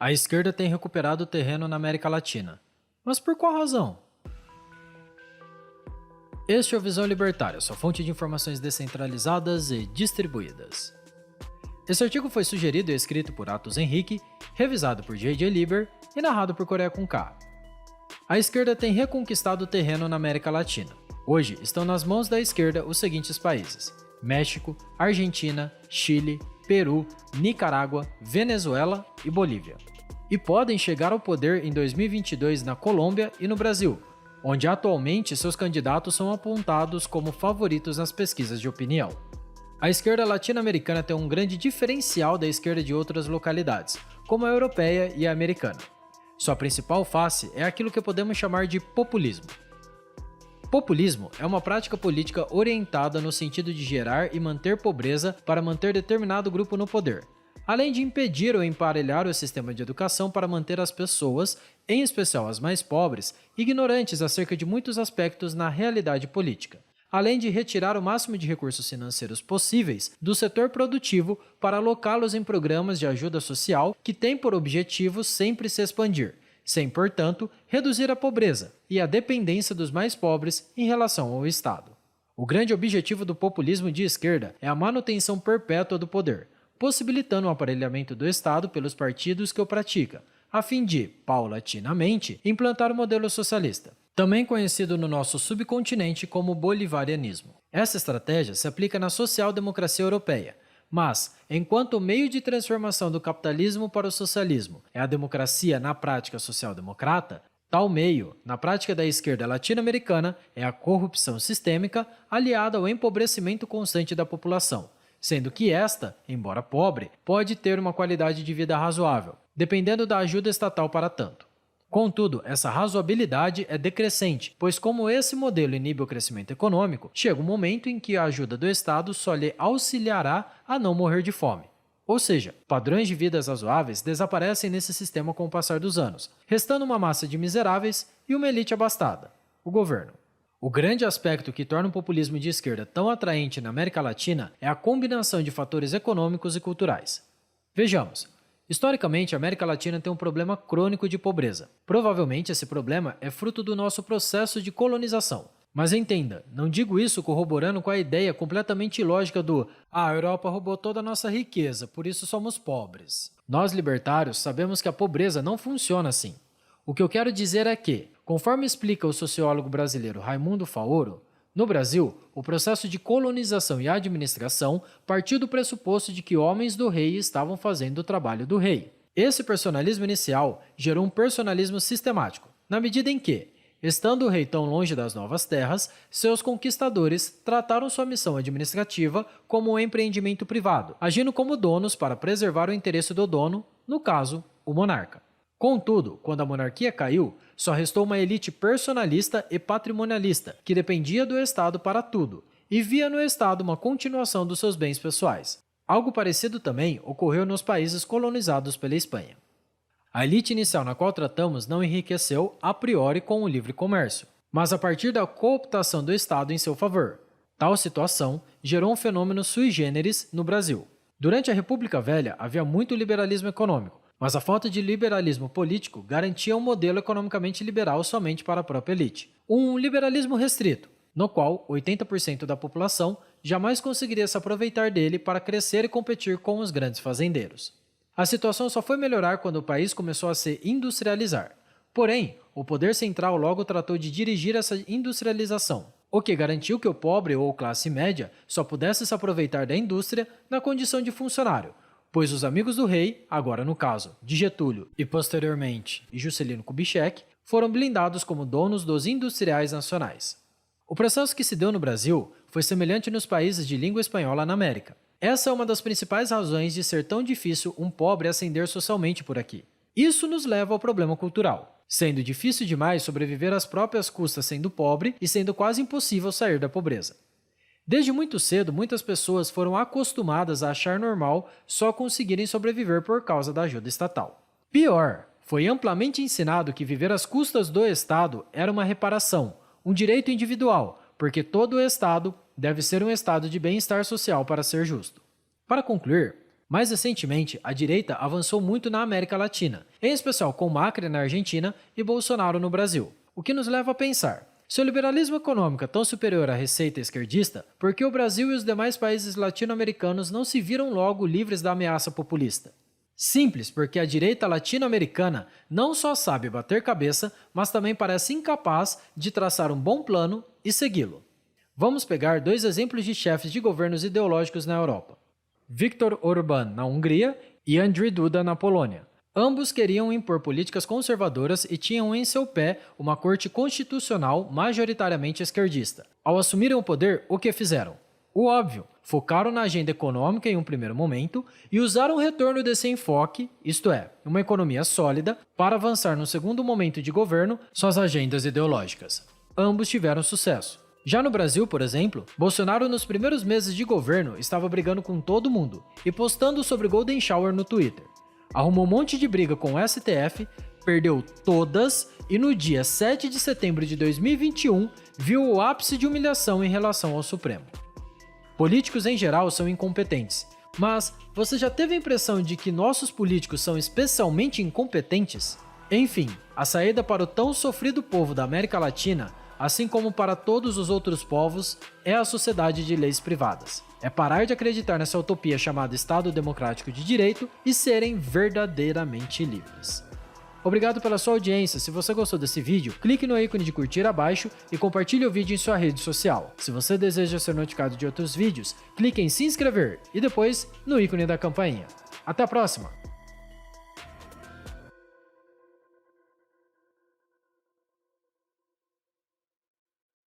A esquerda tem recuperado terreno na América Latina. Mas por qual razão? Este é o Visão Libertária, sua fonte de informações descentralizadas e distribuídas. Esse artigo foi sugerido e escrito por Atos Henrique, revisado por J.J. Lieber e narrado por Coreia com K. A esquerda tem reconquistado terreno na América Latina. Hoje estão nas mãos da esquerda os seguintes países: México, Argentina, Chile, Peru, Nicarágua, Venezuela e Bolívia. E podem chegar ao poder em 2022 na Colômbia e no Brasil, onde atualmente seus candidatos são apontados como favoritos nas pesquisas de opinião. A esquerda latino-americana tem um grande diferencial da esquerda de outras localidades, como a europeia e a americana. Sua principal face é aquilo que podemos chamar de populismo. Populismo é uma prática política orientada no sentido de gerar e manter pobreza para manter determinado grupo no poder, além de impedir ou emparelhar o sistema de educação para manter as pessoas, em especial as mais pobres, ignorantes acerca de muitos aspectos na realidade política, além de retirar o máximo de recursos financeiros possíveis do setor produtivo para alocá-los em programas de ajuda social que têm por objetivo sempre se expandir, sem, portanto, reduzir a pobreza e a dependência dos mais pobres em relação ao Estado. O grande objetivo do populismo de esquerda é a manutenção perpétua do poder, possibilitando o aparelhamento do Estado pelos partidos que o praticam, a fim de, paulatinamente, implantar o modelo socialista, também conhecido no nosso subcontinente como bolivarianismo. Essa estratégia se aplica na social-democracia europeia, mas, enquanto o meio de transformação do capitalismo para o socialismo é a democracia na prática social-democrata, tal meio, na prática da esquerda latino-americana, é a corrupção sistêmica aliada ao empobrecimento constante da população, sendo que esta, embora pobre, pode ter uma qualidade de vida razoável, dependendo da ajuda estatal para tanto. Contudo, essa razoabilidade é decrescente, pois como esse modelo inibe o crescimento econômico, chega um momento em que a ajuda do Estado só lhe auxiliará a não morrer de fome. Ou seja, padrões de vidas razoáveis desaparecem nesse sistema com o passar dos anos, restando uma massa de miseráveis e uma elite abastada, o governo. O grande aspecto que torna o populismo de esquerda tão atraente na América Latina é a combinação de fatores econômicos e culturais. Vejamos. Historicamente, a América Latina tem um problema crônico de pobreza. Provavelmente esse problema é fruto do nosso processo de colonização. Mas entenda, não digo isso corroborando com a ideia completamente ilógica do a Europa roubou toda a nossa riqueza, por isso somos pobres. Nós libertários sabemos que a pobreza não funciona assim. O que eu quero dizer é que, conforme explica o sociólogo brasileiro Raimundo Faoro, no Brasil, o processo de colonização e administração partiu do pressuposto de que homens do rei estavam fazendo o trabalho do rei. Esse personalismo inicial gerou um personalismo sistemático, na medida em que, estando o rei tão longe das novas terras, seus conquistadores trataram sua missão administrativa como um empreendimento privado, agindo como donos para preservar o interesse do dono, no caso, o monarca. Contudo, quando a monarquia caiu, só restou uma elite personalista e patrimonialista, que dependia do Estado para tudo, e via no Estado uma continuação dos seus bens pessoais. Algo parecido também ocorreu nos países colonizados pela Espanha. A elite inicial na qual tratamos não enriqueceu a priori com o livre comércio, mas a partir da cooptação do Estado em seu favor. Tal situação gerou um fenômeno sui generis no Brasil. Durante a República Velha havia muito liberalismo econômico, mas a falta de liberalismo político garantia um modelo economicamente liberal somente para a própria elite. Um liberalismo restrito, no qual 80% da população jamais conseguiria se aproveitar dele para crescer e competir com os grandes fazendeiros. A situação só foi melhorar quando o país começou a se industrializar. Porém, o poder central logo tratou de dirigir essa industrialização, o que garantiu que o pobre ou classe média só pudesse se aproveitar da indústria na condição de funcionário, pois os amigos do rei, agora no caso de Getúlio e posteriormente Juscelino Kubitschek, foram blindados como donos dos industriais nacionais. O processo que se deu no Brasil foi semelhante nos países de língua espanhola na América. Essa é uma das principais razões de ser tão difícil um pobre ascender socialmente por aqui. Isso nos leva ao problema cultural, sendo difícil demais sobreviver às próprias custas sendo pobre e sendo quase impossível sair da pobreza. Desde muito cedo, muitas pessoas foram acostumadas a achar normal só conseguirem sobreviver por causa da ajuda estatal. Pior, foi amplamente ensinado que viver às custas do Estado era uma reparação, um direito individual, porque todo o Estado deve ser um estado de bem-estar social para ser justo. Para concluir, Mais recentemente, a direita avançou muito na América Latina, em especial com Macri na Argentina e Bolsonaro no Brasil. O que nos leva a pensar: se o liberalismo econômico é tão superior à receita esquerdista, por que o Brasil e os demais países latino-americanos não se viram logo livres da ameaça populista? Simples, porque a direita latino-americana não só sabe bater cabeça, mas também parece incapaz de traçar um bom plano e segui-lo. Vamos pegar 2 exemplos de chefes de governos ideológicos na Europa: Viktor Orbán na Hungria e Andrzej Duda na Polônia. Ambos queriam impor políticas conservadoras e tinham em seu pé uma corte constitucional majoritariamente esquerdista. Ao assumirem o poder, o que fizeram? O óbvio, focaram na agenda econômica em um primeiro momento e usaram o retorno desse enfoque, isto é, uma economia sólida, para avançar no segundo momento de governo suas agendas ideológicas. Ambos tiveram sucesso. Já no Brasil, por exemplo, Bolsonaro nos primeiros meses de governo estava brigando com todo mundo e postando sobre Golden Shower no Twitter. Arrumou um monte de briga com o STF, perdeu todas e no dia 7 de setembro de 2021 viu o ápice de humilhação em relação ao Supremo. Políticos em geral são incompetentes, mas você já teve a impressão de que nossos políticos são especialmente incompetentes? Enfim, a saída para o tão sofrido povo da América Latina, assim como para todos os outros povos, é a sociedade de leis privadas. É parar de acreditar nessa utopia chamada Estado Democrático de Direito e serem verdadeiramente livres. Obrigado pela sua audiência. Se você gostou desse vídeo, clique no ícone de curtir abaixo e compartilhe o vídeo em sua rede social. Se você deseja ser notificado de outros vídeos, clique em se inscrever e depois no ícone da campainha. Até a próxima!